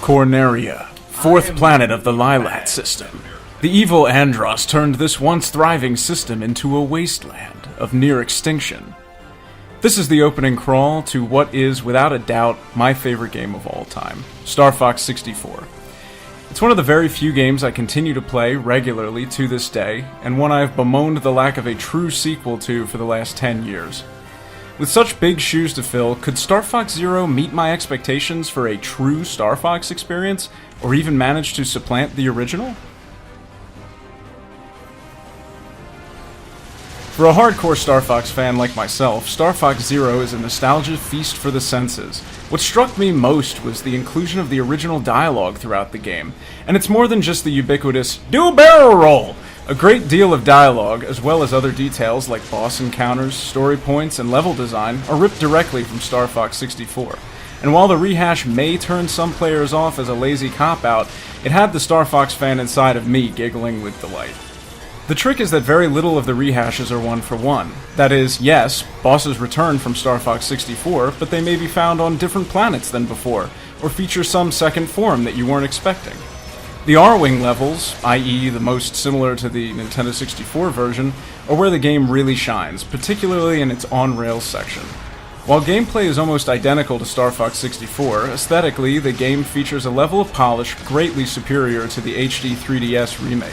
Corneria, fourth planet of the Lilat system. The evil Andross turned this once thriving system into a wasteland of near extinction. This is the opening crawl to what is, without a doubt, my favorite game of all time, Star Fox 64. It's one of the very few games I continue to play regularly to this day, and one I've bemoaned the lack of a true sequel to for the last 10 years. With such big shoes to fill, could Star Fox Zero meet my expectations for a true Star Fox experience, or even manage to supplant the original? For a hardcore Star Fox fan like myself, Star Fox Zero is a nostalgia feast for the senses. What struck me most was the inclusion of the original dialogue throughout the game, and it's more than just the ubiquitous, "Do a barrel roll!" A great deal of dialogue, as well as other details like boss encounters, story points, and level design, are ripped directly from Star Fox 64. And while the rehash may turn some players off as a lazy cop-out, it had the Star Fox fan inside of me giggling with delight. The trick is that very little of the rehashes are one for one. That is, yes, bosses return from Star Fox 64, but they may be found on different planets than before, or feature some second form that you weren't expecting. The R-Wing levels, i.e. the most similar to the Nintendo 64 version, are where the game really shines, particularly in its on-rails section. While gameplay is almost identical to Star Fox 64, aesthetically the game features a level of polish greatly superior to the HD 3DS remake.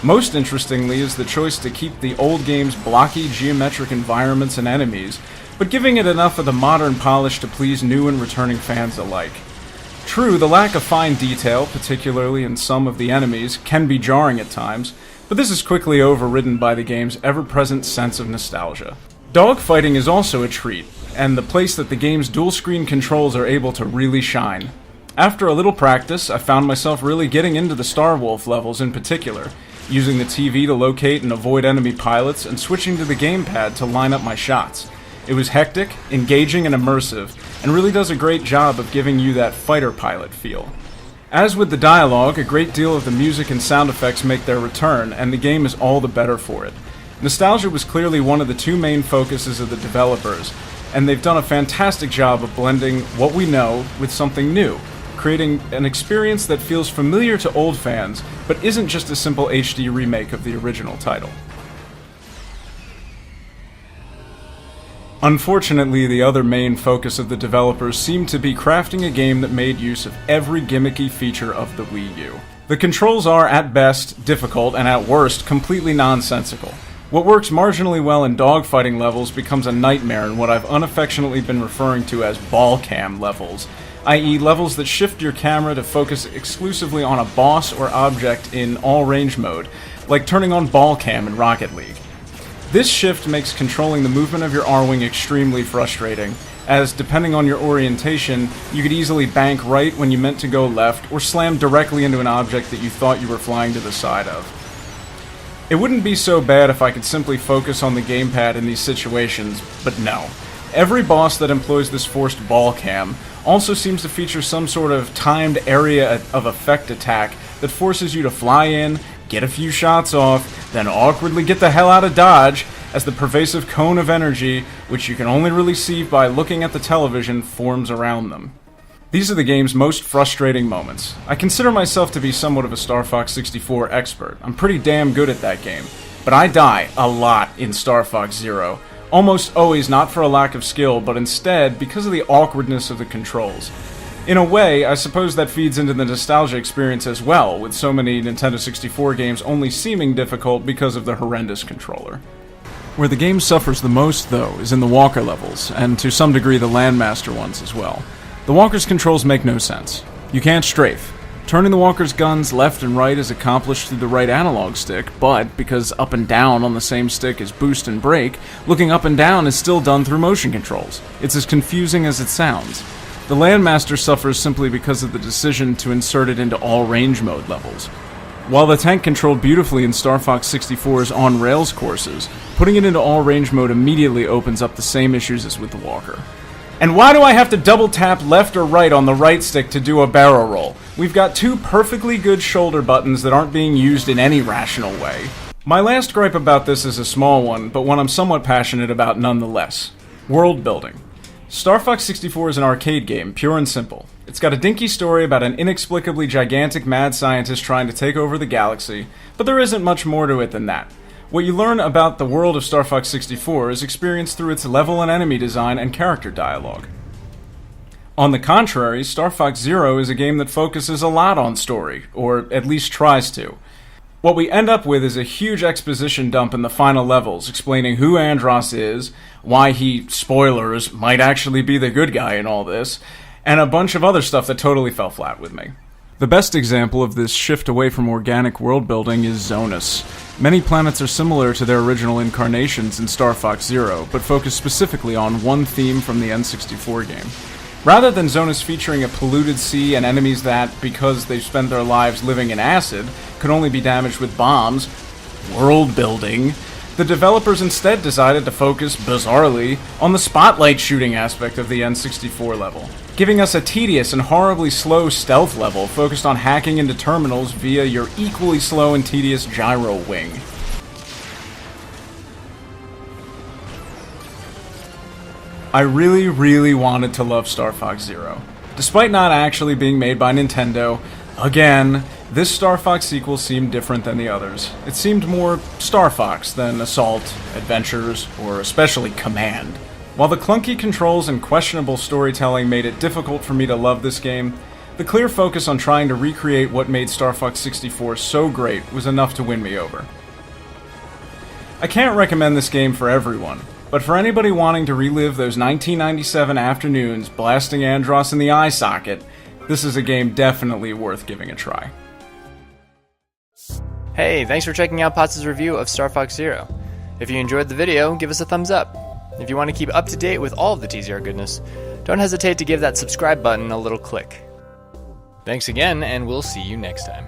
Most interestingly is the choice to keep the old game's blocky geometric environments and enemies, but giving it enough of the modern polish to please new and returning fans alike. True, the lack of fine detail, particularly in some of the enemies, can be jarring at times, but this is quickly overridden by the game's ever-present sense of nostalgia. Dogfighting is also a treat, and the place that the game's dual-screen controls are able to really shine. After a little practice, I found myself really getting into the Star Wolf levels in particular, using the TV to locate and avoid enemy pilots, and switching to the gamepad to line up my shots. It was hectic, engaging, and immersive, and really does a great job of giving you that fighter pilot feel. As with the dialogue, a great deal of the music and sound effects make their return, and the game is all the better for it. Nostalgia was clearly one of the two main focuses of the developers, and they've done a fantastic job of blending what we know with something new, creating an experience that feels familiar to old fans, but isn't just a simple HD remake of the original title. Unfortunately, the other main focus of the developers seemed to be crafting a game that made use of every gimmicky feature of the Wii U. The controls are, at best, difficult, and at worst, completely nonsensical. What works marginally well in dogfighting levels becomes a nightmare in what I've unaffectionately been referring to as ball cam levels, i.e. levels that shift your camera to focus exclusively on a boss or object in all-range mode, like turning on ball cam in Rocket League. This shift makes controlling the movement of your R-Wing extremely frustrating, as depending on your orientation, you could easily bank right when you meant to go left, or slam directly into an object that you thought you were flying to the side of. It wouldn't be so bad if I could simply focus on the gamepad in these situations, but no. Every boss that employs this forced ball cam also seems to feature some sort of timed area of effect attack that forces you to fly in, get a few shots off, then awkwardly get the hell out of dodge as the pervasive cone of energy, which you can only really see by looking at the television, forms around them. These are the game's most frustrating moments. I consider myself to be somewhat of a Star Fox 64 expert. I'm pretty damn good at that game, but I die a lot in Star Fox Zero. Almost always not for a lack of skill, but instead because of the awkwardness of the controls. In a way, I suppose that feeds into the nostalgia experience as well, with so many Nintendo 64 games only seeming difficult because of the horrendous controller. Where the game suffers the most, though, is in the walker levels, and to some degree the Landmaster ones as well. The walker's controls make no sense. You can't strafe. Turning the walker's guns left and right is accomplished through the right analog stick, but because up and down on the same stick is boost and brake, looking up and down is still done through motion controls. It's as confusing as it sounds. The Landmaster suffers simply because of the decision to insert it into all range mode levels. While the tank controlled beautifully in Star Fox 64's on-rails courses, putting it into all range mode immediately opens up the same issues as with the walker. And why do I have to double tap left or right on the right stick to do a barrel roll? We've got two perfectly good shoulder buttons that aren't being used in any rational way. My last gripe about this is a small one, but one I'm somewhat passionate about nonetheless. World building. Star Fox 64 is an arcade game, pure and simple. It's got a dinky story about an inexplicably gigantic mad scientist trying to take over the galaxy, but there isn't much more to it than that. What you learn about the world of Star Fox 64 is experienced through its level and enemy design and character dialogue. On the contrary, Star Fox Zero is a game that focuses a lot on story, or at least tries to. What we end up with is a huge exposition dump in the final levels, explaining who Andross is, why he, spoilers, might actually be the good guy in all this, and a bunch of other stuff that totally fell flat with me. The best example of this shift away from organic world building is Zonus. Many planets are similar to their original incarnations in Star Fox Zero, but focus specifically on one theme from the N64 game. Rather than Zonus featuring a polluted sea and enemies that, because they've spent their lives living in acid, could only be damaged with bombs, world building, the developers instead decided to focus, bizarrely, on the spotlight shooting aspect of the N64 level, giving us a tedious and horribly slow stealth level focused on hacking into terminals via your equally slow and tedious gyro wing. I really wanted to love Star Fox Zero. Despite not actually being made by Nintendo, again, this Star Fox sequel seemed different than the others. It seemed more Star Fox than Assault, Adventures, or especially Command. While the clunky controls and questionable storytelling made it difficult for me to love this game, the clear focus on trying to recreate what made Star Fox 64 so great was enough to win me over. I can't recommend this game for everyone, but for anybody wanting to relive those 1997 afternoons blasting Andross in the eye socket, this is a game definitely worth giving a try. Hey, thanks for checking out Potts' review of Star Fox Zero. If you enjoyed the video, give us a thumbs up. If you want to keep up to date with all of the TZR goodness, don't hesitate to give that subscribe button a little click. Thanks again, and we'll see you next time.